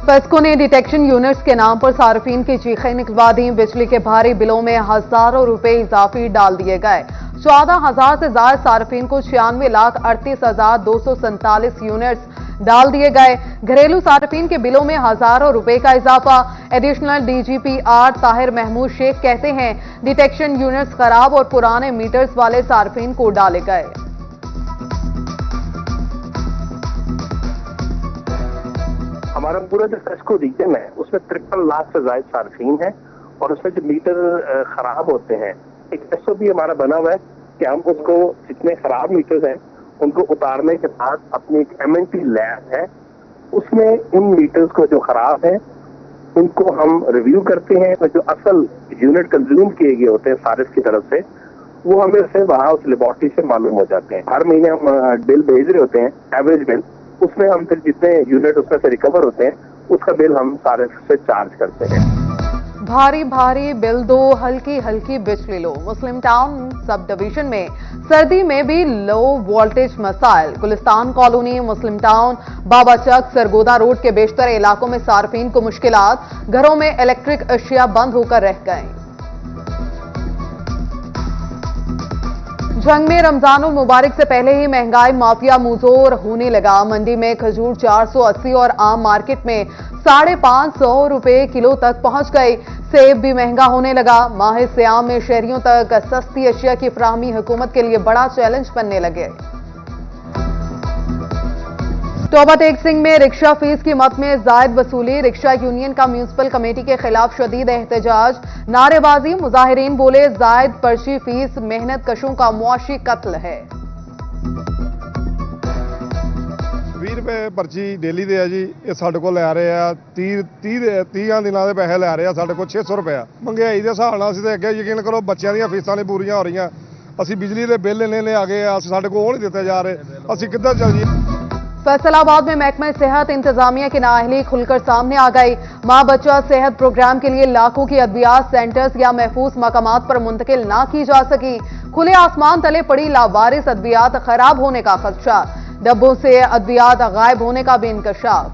पेस्को ने detection units के नाम पर सार्फिन की चीखें निकलवा दी। बिजली के भारी बिलों में हजारों रुपए इजाफी डाल दिए गए। 14,000 से ज्यादा सार्फिन को 96,38,247 यूनिट्स डाल दिए गए। घरेलू सार्फिन के बिलों में हजारों रुपए का इजाफा। Additional DGP R Tahir Mahmood Sheikh कहते हैं डिटेक्शन यूनिट्स खराब और पुराने मीटर्स वाले सार्फिन को डाले गए। हमारा पूरा जो पेस्को रीजन है उसमें 53 लाख से ज्यादा सार्फिन है और उसमें जो मीटर खराब होते हैं एक एसओपी हमारा बना हुआ है कि हम उसको जितने खराब मीटर्स हैं उनको उतारने के बाद अपनी एक एमएनटी लैब है उसमें उन मीटर्स को जो खराब है उनको हम रिव्यू करते हैं और जो असल यूनिट कंज्यूम किए गए होते हैं सारिफ की तरफ से वो हमें से वहाँ उस लेबोरेटरी से मालूम हो जाते हैं। हर महीने हम बिल भेज रहे होते हैं एवरेज बिल, उसमें हम फिर जितने यूनिट उसमें से रिकवर होते हैं उसका बिल हम सारिफ से चार्ज करते हैं। भारी भारी बिल दो, हल्की हल्की बिजली लो। मुस्लिम टाउन सब डिवीजन में सर्दी में भी लो वोल्टेज मसाइल। गुलिस्तान कॉलोनी, मुस्लिम टाउन, बाबा चक, सरगोदा रोड के बेशतर इलाकों में सार्फिन को मुश्किलात। घरों में इलेक्ट्रिक अशिया बंद होकर रह गए। जंग में रमजानुल मुबारक से पहले ही महंगाई माफिया मुजोर होने लगा। मंडी में खजूर 480 और आम मार्केट में 550 रुपए किलो तक पहुंच गई। सेब भी महंगा होने लगा। माह सियाम में शहरियों तक सस्ती अशिया की फराहमी हुकूमत के लिए बड़ा चैलेंज बनने लगे। तोबा टेक सिंह में रिक्शा फीस की मद में जायद वसूली। रिक्शा यूनियन का म्यूनिसिपल कमेटी के खिलाफ शदीद एहतजाज, नारेबाजी। मुजाहिरीन बोले जायद पर्ची फीस मेहनत कशों का मुआशी कत्ल है। 20 रुपए पर्ची डेली दे है जी, ये साडे को लै रहे हैं 30 दिनों के पैसे लै रहे हैं साडे को 600 रुपया। महंगाई के हिसाब नाल असीं ते अगे यकीन करो बच्चों दी फीसां नहीं पूरीਆਂ हो रही। असीं बिजली के बिल इन्ने आ गए, साडे को नहीं दिते जा रहे, असीं किद्दां चल जी। फैसलाबाद में महकमा सेहत इंतजामिया की नाअहली खुलकर सामने आ गई। माँ बच्चा सेहत प्रोग्राम के लिए लाखों की अद्वियात सेंटर्स या महफूज मकामात पर मुंतकिल ना की जा सकी। खुले आसमान तले पड़ी लावारिस अद्वियात खराब होने का खदशा। डब्बों से अद्वियात गायब होने का भी इंकशाफ।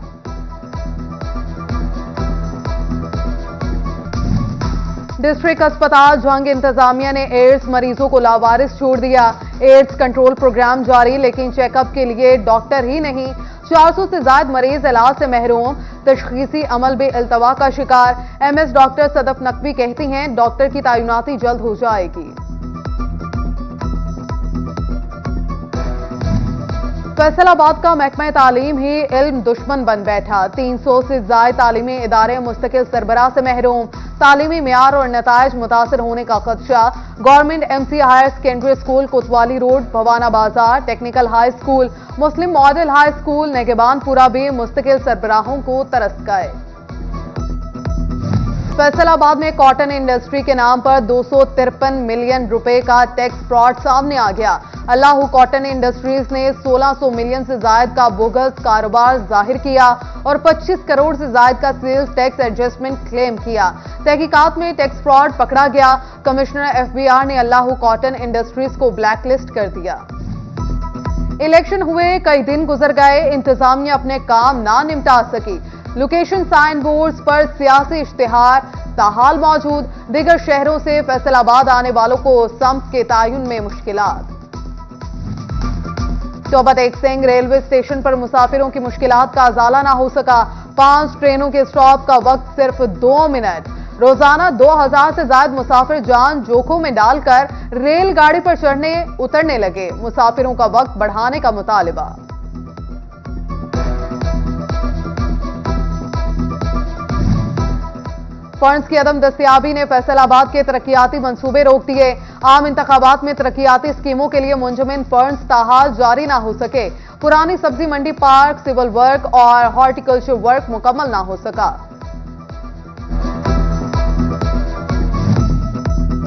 डिस्ट्रिक्ट अस्पताल जंग इंतजामिया ने एड्स मरीजों को लावारिस छोड़ दिया। एड्स कंट्रोल प्रोग्राम जारी, लेकिन चेकअप के लिए डॉक्टर ही नहीं। 400 से ज्यादा मरीज इलाज से महरूम। तशखीसी अमल भी इल्तवा का शिकार। एमएस डॉक्टर सदफ नकवी कहती हैं डॉक्टर की तैनाती जल्द हो जाएगी। फैसलाबाद का महकमा तालीम ही इल्म दुश्मन बन बैठा। 300 से ज्यादा तालीमी इदारे मुस्तकिल सरबराह से महरूम। तालीमी मियार और नताइज मुतासर होने का खदशा। Government MC higher secondary school Kotwali road, Bhawana Bazar, technical high school, Muslim model high school Nigehbanpura भी मुस्तकिल सरबराहों को तरस गए। फैसलाबाद में कॉटन इंडस्ट्री के नाम पर 253 मिलियन रुपए का टैक्स फ्रॉड सामने आ गया। अल्लाहू कॉटन इंडस्ट्रीज ने 1600 मिलियन से ज्यादा का बोगस कारोबार जाहिर किया और 25 करोड़ से ज्यादा का सेल्स टैक्स एडजस्टमेंट क्लेम किया। तहकीकात में टैक्स फ्रॉड पकड़ा गया। कमिश्नर एफबीआर ने अल्लाहू कॉटन इंडस्ट्रीज को ब्लैकलिस्ट कर दिया। इलेक्शन हुए कई दिन गुजर गए, इंतजामिया अपने काम ना निपटा सकी। लोकेशन साइन बोर्ड्स पर सियासी इश्तिहार ताहाल मौजूद। दीगर शहरों से फैसलाबाद आने वालों को सम्त के तयन में मुश्किलात। तोबा टेक सिंह रेलवे स्टेशन पर मुसाफिरों की मुश्किलात का अजाला ना हो सका। 5 ट्रेनों के स्टॉप का वक्त सिर्फ 2 मिनट। रोजाना 2000 से ज्यादा मुसाफिर जान जोखों में डालकर रेलगाड़ी पर चढ़ने उतरने लगे। मुसाफिरों का वक्त बढ़ाने का मुतालिबा। फंड्स की अदम दस्तियाबी ने फैसलाबाद के तरक्याती मंसूबे रोक दिए। आम इंतखाबात में तरक्याती स्कीमों के लिए मुंजमद फंड्स ताहाल जारी ना हो सके। पुरानी सब्जी मंडी पार्क, सिविल वर्क और हॉर्टिकल्चर वर्क मुकम्मल ना हो सका।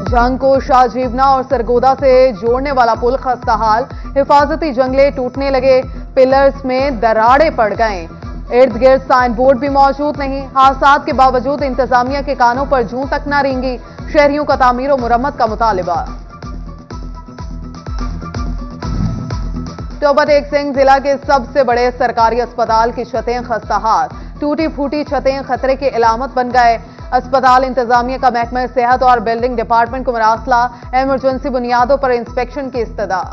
जंग को शाहजीवना और सरगोदा से जोड़ने वाला पुल खस्ताहाल। हिफाजती जंगले टूटने लगे। पिलर्स में दरारें पड़ गए। इर्द गिर्द साइन बोर्ड भी मौजूद नहीं। हादसात के बावजूद इंतजामिया के कानों पर जूं तक न रेंगी। शहरियों का तामीर और मुरम्मत का मुतालिबा। तोबा टेक सिंह जिला के सबसे बड़े सरकारी अस्पताल की छतें खस्ताहाल। टूटी फूटी छतें खतरे की अलामत बन गए। अस्पताल इंतजामिया का महकमा सेहत और बिल्डिंग डिपार्टमेंट को मरासला, इमरजेंसी बुनियादों पर इंस्पेक्शन की इस्तदा।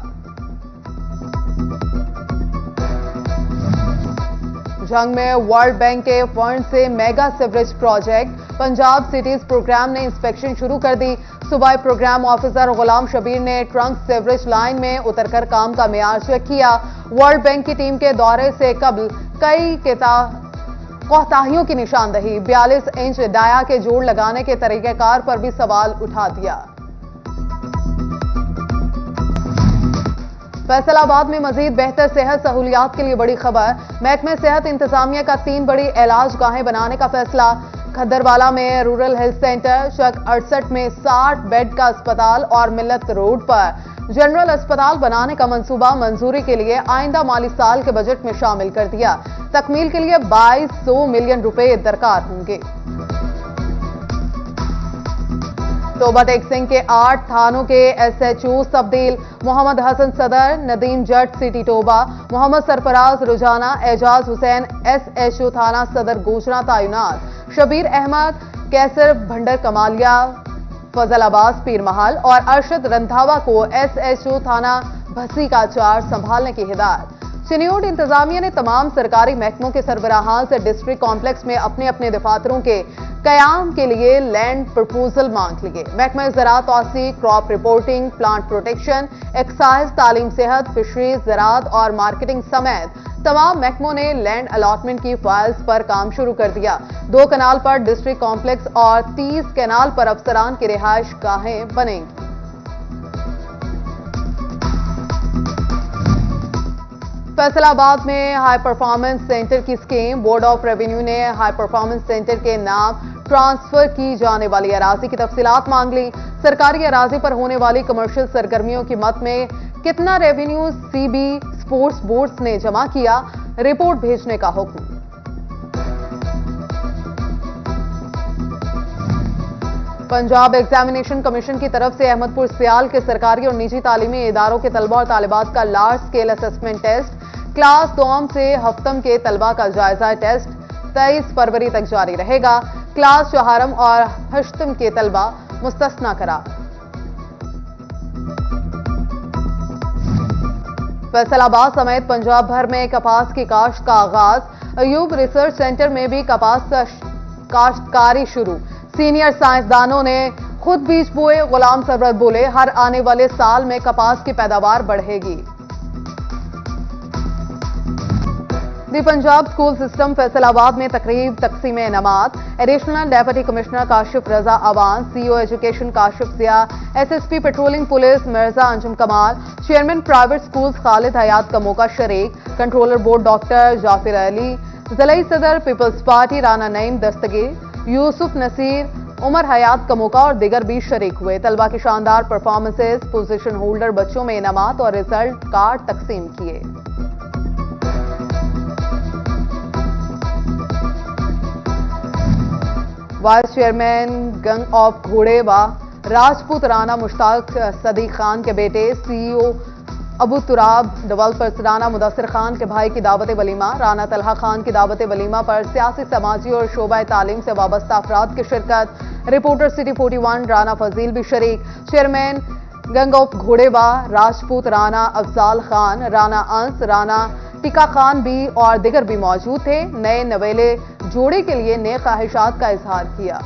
जंग में वर्ल्ड बैंक के फंड से mega sewerage project, Punjab cities program ने इंस्पेक्शन शुरू कर दी। सूबाई प्रोग्राम ऑफिसर गुलाम शबीर ने ट्रंक सीवरेज लाइन में उतरकर काम का मेयार चेक किया। वर्ल्ड बैंक की टीम के दौरे से कबल कई कोताहियों की निशानदही, 42 इंच डाया के जोड़ लगाने के तरीकेकार पर भी सवाल उठा दिया। फैसलाबाद में मजीद बेहतर सेहत सहूलियात के लिए बड़ी खबर। महकमे सेहत इंतजामिया का 3 बड़ी इलाज गाहें बनाने का फैसला। खद्दरवाला में रूरल हेल्थ सेंटर, शक 68 में 60 बेड का अस्पताल और मिल्लत रोड पर जनरल अस्पताल बनाने का मंसूबा मंजूरी के लिए आइंदा माली साल के बजट में शामिल कर दिया। तकमील के लिए 2200 मिलियन रुपए दरकार होंगे। तोबा टेक सिंह के 8 थानों के SHO तब्दील। मोहम्मद हसन सदर, नदीम जट सिटी टोबा, मोहम्मद सरफराज रुझाना, एजाज हुसैन SHO थाना सदर गोचना तैनात। शबीर अहमद कैसर भंडर कमालिया फजलाबाद पीर महल और अरशद रंधावा को SHO थाना भसी का चार्ज संभालने की हिदायत। चिन्योट इंतजामिया ने तमाम सरकारी महकमों के सरबराहान से डिस्ट्रिक्ट कॉम्प्लेक्स में अपने अपने दफातरों के कयाम के लिए लैंड प्रपोजल मांग लिए। महकमा ज़राअत तौसी, crop reporting, plant protection, excise, तालीम सेहत, फिशरीज, ज़राअत और मार्केटिंग समेत तमाम महकमों ने लैंड अलॉटमेंट की फाइल्स पर काम शुरू कर दिया। 2 कनाल पर डिस्ट्रिक्ट कॉम्प्लेक्स और 30 कनाल पर अफसरान की रिहाइश गाहें बनेंगी। फैसलाबाद में हाई परफॉर्मेंस सेंटर की स्कीम। बोर्ड ऑफ रेवेन्यू ने हाई परफॉर्मेंस सेंटर के नाम ट्रांसफर की जाने वाली अराजी की तफसीलात मांग ली। सरकारी अराजी पर होने वाली कमर्शियल सरगर्मियों की मद में कितना रेवेन्यू CB स्पोर्ट्स बोर्ड्स ने जमा किया, रिपोर्ट भेजने का हुक्म। पंजाब एग्जामिनेशन कमीशन की तरफ से अहमदपुर सियाल के सरकारी और निजी तालीमी इदारों के तलबा और तालिबात का large scale assessment test, class 2 से हफ्तम के तलबा का जायजा टेस्ट 23 फरवरी तक जारी रहेगा। क्लास 4 और हश्तम के तलबा मुस्तस्ना करार। फैसलाबाद समेत पंजाब भर में कपास की काश्त का आगाज। अयूब रिसर्च सेंटर में भी कपास काश्तकारी शुरू। सीनियर साइंसदानों ने खुद बीज बोए। गुलाम सरवर बोले, हर आने वाले साल में कपास की पैदावार बढ़ेगी। दी पंजाब स्कूल सिस्टम फैसलाबाद में तकरीब तकसीम इनामात। एडिशनल डेप्यूटी कमिश्नर काशिफ रजा अवान, CEO एजुकेशन काशिफ जिया, SSP patrolling police Mirza Anjum कमाल, चेयरमैन प्राइवेट स्कूल्स खालिद हयात का मौका शरीक, controller board doctor Jafir Ali, ज़िलाई सदर पीपल्स पार्टी राना नईम दस्तगीर, यूसुफ नसीर, उमर हयात का मौका और दिगर भी शरीक हुए। तलबा की शानदार परफॉर्मेंसेज, पोजीशन होल्डर बच्चों में इनामात और रिजल्ट कार्ड तकसीम किए। वाइस चेयरमैन गंग ऑफ घोड़ेवा राजपूत राना मुश्ताक सदीक खान के बेटे CEO अबू तुराब डेवलपर्स राना मुदस्सिर खान के भाई की दावत वलीमा। राना तलहा खान की दावत वलीमा पर सियासी, समाजी और शोबा तालीम से वाबस्ता अफराद की शिरकत। रिपोर्टर सिटी 41 राना फजील भी शरीक। चेयरमैन गंग ऑफ घोड़ेवा राजपूत राना अफजाल खान, राना अंस, राना टिका खान भी और दिगर भी मौजूद थे। नए नवेले जोड़े के लिए नए ख्वाहिशात का इजहार किया।